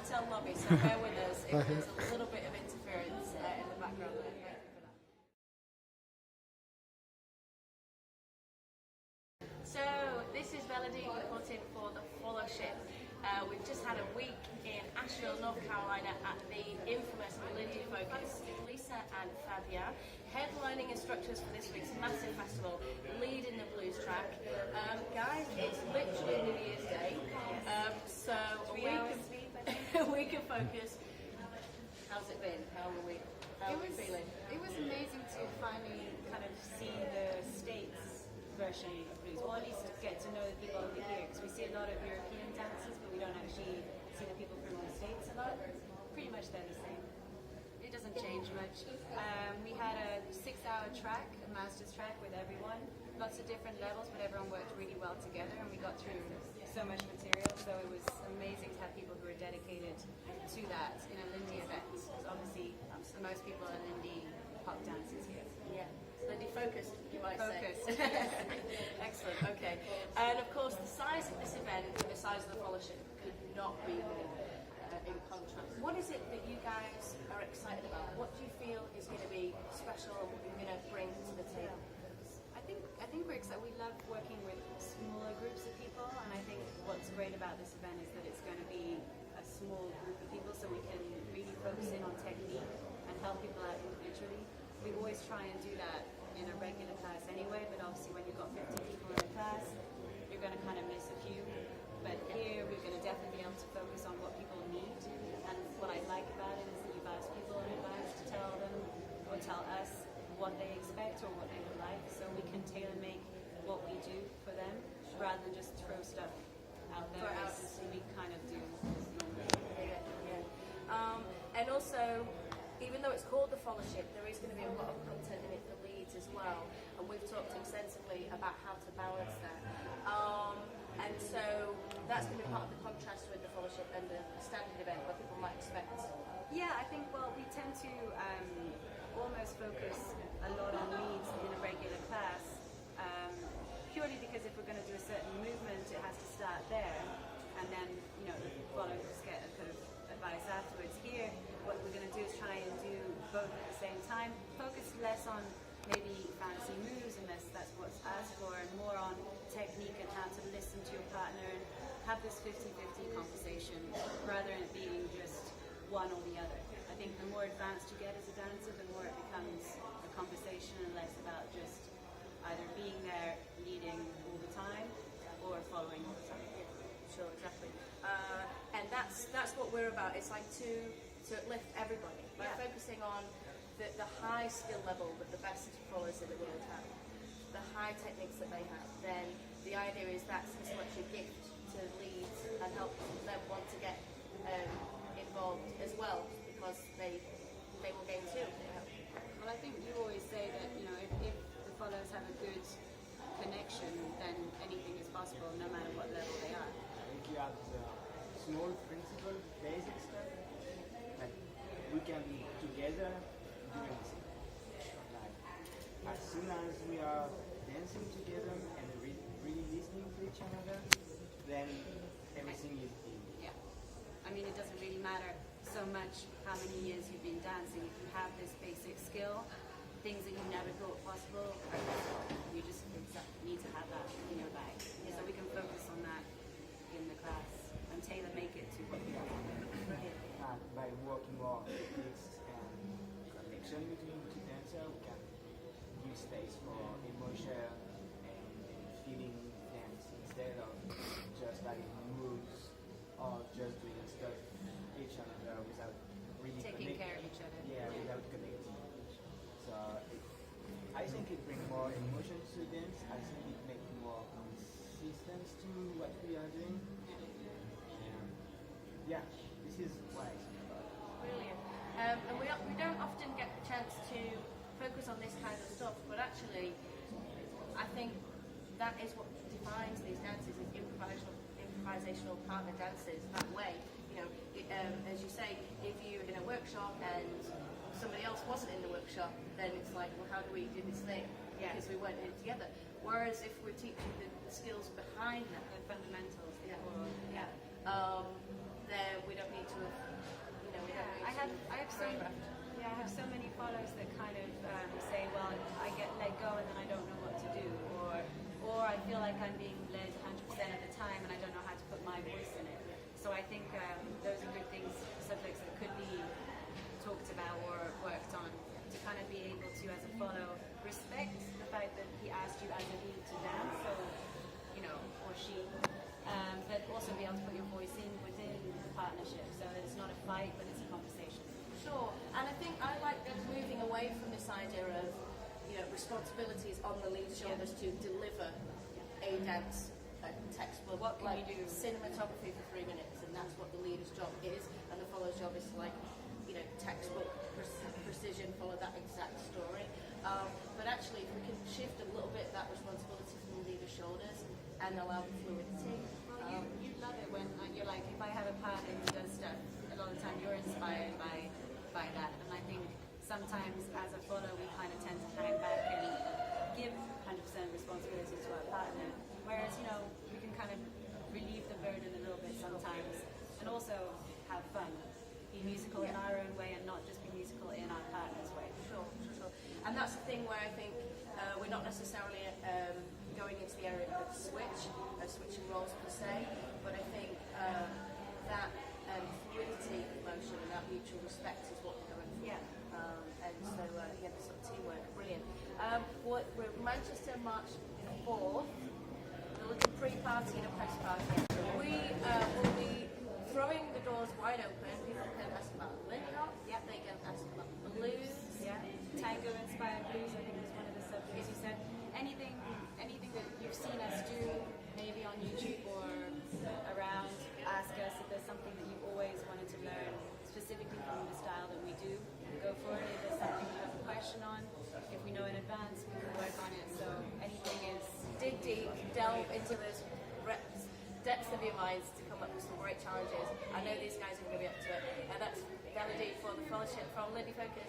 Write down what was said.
hotel lobby, so bear with us if there's a little bit of interference in the background there. Thank you for that. So this is Velody reporting for the Followship. We've just had a week in Asheville, North Carolina at the infamous Lindy Focus. Lisa and Fabien, headlining instructors for this week's massive festival, leading the blues track. Guys, it's literally New Year's Day, so a week of focus. How's it been? How are we feeling? It was amazing to finally kind of see the States version of blues, or at least get to know the people over here, because we see a lot of European dances, but we don't actually see the people from the States a lot. Pretty much they're the same. It doesn't change much. We had a 6-hour track, a master's track with everyone, lots of different levels, but everyone worked really well together, and we got through so much material, so it was amazing to have people who were dedicated to that in a Lindy event, because obviously most people are Lindy pop dancers here. Yeah. Lindy focused, you might say. Excellent, okay. And of course, the size of this event and the size of the Followship could not be more in contrast. What is it that you guys are excited about? What do you feel is going to be special, what you're going to bring to the table? I think we're excited. We love working with smaller groups of people, and I think what's great about this event is that it's going to be a small group of people, so we can really focus in on technique and help people out individually. We always try and do that in a regular class anyway, but obviously when you've got 50 people in a class, you're going to kind of miss a few. But here we're going to definitely be able to focus on what people need, and what I like about it is that you've asked people in advance to tell them or tell us what they expect or what they would like, so we can tailor-make what we do for them rather than just throw stuff out there as we kind of do normally. And also, even though it's called the Followship, there is going to be a lot of content in it for leads as well, and we've talked extensively about how to balance that. And so that's going to be part of the contrast with the Followship and the standard event, what people might expect. Yeah, I think, well, we tend to almost focus a lot on leads in a regular class, purely because if we're going to do a certain movement, it has to start there, and then, you know, the followers get a kind of advice afterwards. Here, what we're going to do is try and do both at the same time, focus less on maybe fancy moves, unless that's what's asked for, and more on technique and how to listen to your partner and have this 50-50 conversation, rather than it being just one or the other. I think the more advanced you get as a dancer, the more it becomes a conversation and less about just either being there leading all the time or following all the time. Sure, exactly. And that's what we're about. It's like to uplift everybody by focusing on the high skill level that the best followers in the world have, the high techniques that they have. Then the idea is that's as much a gift to leads and help them want to get involved as well, because they will gain too. Well, I think you always say that, you know, if the followers have a good connection, then anything is possible, no matter what level they are. I think you have the small principle, basic stuff, like we can be together doing this. Like, as soon as we are dancing together and really listening to each other, then everything is easy. Yeah. I mean, it doesn't really matter so much how many years you've been dancing. If you have this basic skill, things that you never thought possible, you just need to have that in your bag. Yeah. So we can focus on that in the class and tailor make it to what you want. By working more techniques and connection between two dancers, we can give space for emotion and feeling dance instead of just like moves or just doing stuff each other without really taking care of each other. Yeah, without connecting. So I think it brings more emotion to dance. I think it makes more consistence to what we are doing. And yeah, this is what I think about it. Brilliant. And we don't often get the chance to focus on this kind of stuff, but actually, I think that is what defines these dances, is improvisational partner dances that way. You know, as you say, if you're in a workshop and somebody else wasn't in the workshop, then it's like, well, how do we do this thing? Yeah. Because we weren't in it together. Whereas if we're teaching the skills behind that, The fundamentals. then we don't need to of, you know, I have so many follows that kind of say, well, I get let go and then I don't know what to do, or I feel like I'm being led 100% of the time and I don't know how to put my voice in it. So I think those are good things, subjects that could be talked about or worked on, to kind of be able to, as a follow, respect the fact that he asked you as a lead to dance, so, you know, or she, but also be able to put your voice in within the partnership, so that it's not a fight, but it's a conversation. Sure, and I think I like moving away from this idea of, you know, responsibilities on the lead's shoulders to deliver a dance textbook. What can like you do? Cinematography for 3 minutes, and that's what the leader's job is, and the follow's job is to, like, you know, textbook precision, follow that exact story. But actually, if we can shift a little bit that responsibility from the leader's shoulders and allow the fluidity. Well, you love it when you're like, if I have a partner who does stuff, a lot of the time you're inspired by that. And I think sometimes as a follower we kind of tend to hang back and give 100% responsibility to our partner. Whereas, you know, we can kind of relieve the burden a little bit sometimes and also have fun. Be musical in our own way and not just be musical in our partner's way. Sure. And that's the thing where I think we're not necessarily going into the area of switching roles per se, but I think that fluidity of motion and that mutual respect is what we're going for. Yeah. And so, the sort of teamwork, brilliant. We're Manchester, March 4th. There'll be a pre-party and a post-party. We will be throwing the doors wide open. People can ask about Lindy Hop. Yep. They can ask about blues. Yeah. Tango-inspired blues, I think, was one of the subjects you said. Anything that you've seen us do, maybe on YouTube or around, ask us if there's something that you've always wanted to learn, specifically from the style that we do. Go for it. If there's something you have a question on, if we know in advance, we can work on it. So anything is... Dig deep, delve into those depths of your minds to come up with some great challenges. I know these guys are going to be up to it. And that's Velody for the Followship from Lindy Focus.